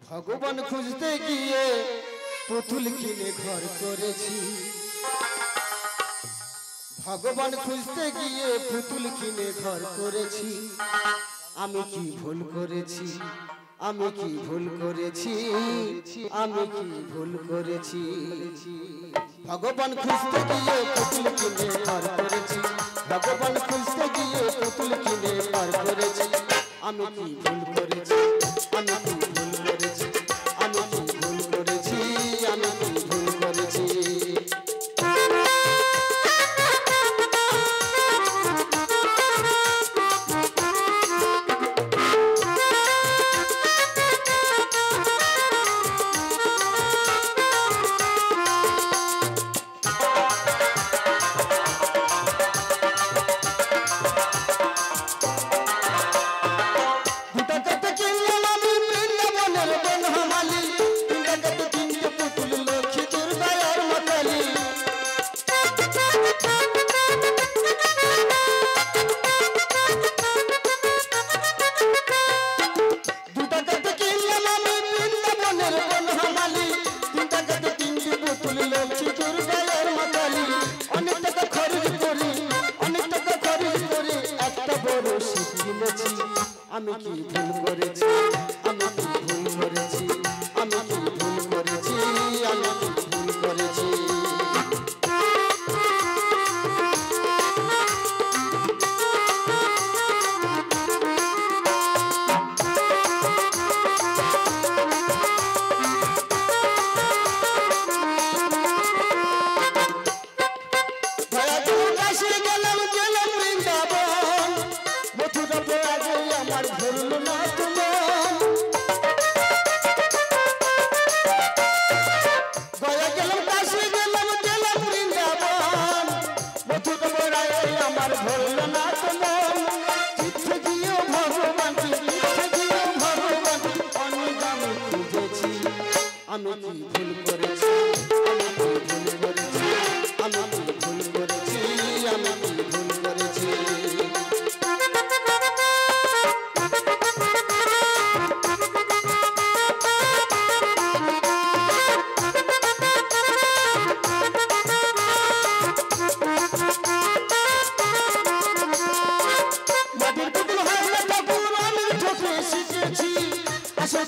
ভগবান খুঁজতে গিয়ে পুতুল কিনে ঘর করেছি। ভগবান খুঁজতে গিয়ে পুতুল কিনে ঘর করেছি। আমি কি ভুল করেছি? আমি কি ভুল করেছি? আমি কি ভুল করেছি? ভগবান খুঁজতে গিয়ে পুতুল কিনে ঘর করেছি। ভগবান খুঁজতে গিয়ে পুতুল কিনে ঘর করেছি। আমি কি ভুল করেছি? আমি কি ভুল করেছি? আমি কি ভুল করেছি? আমি কি ভুল করেছি? আমি কি ভুল করেছি? আমি কি ভুল করেছি? আমি কি ভুল করেছি? আমি কি ভুল করেছি? আমি কি ভুল করেছি? আমি কি ভুল করেছি? আমি কি ভুল করেছি? আমি কি ভুল করেছি?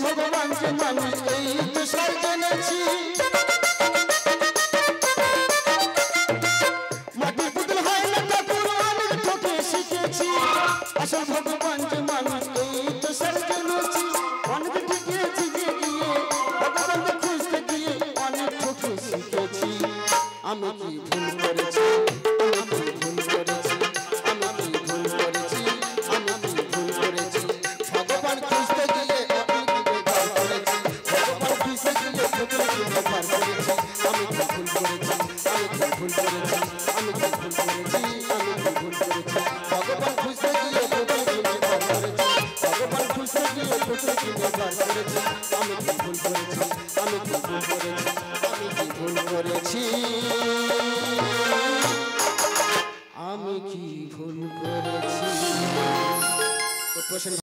ভগবানকে মানি এই তো সার জেনেছি। মাটির পুতুল হয় না ঠাকুর আমি তোকে শিখেছি। আসল ভগবানকে মানি এই তো সার জেনেছি। অনেক ঠকেছি গিয়ে ভগবানকে খুঁজতে গিয়ে অনেক ঠকে শিখেছি। আমি কি ভুল করেছি? আমি কি ভুল করেছি? আমি কি ভুল করেছি? আমি কি ভুল করেছি? ভগবান খুঁজতে গিয়ে আমি কি ভুল করেছি?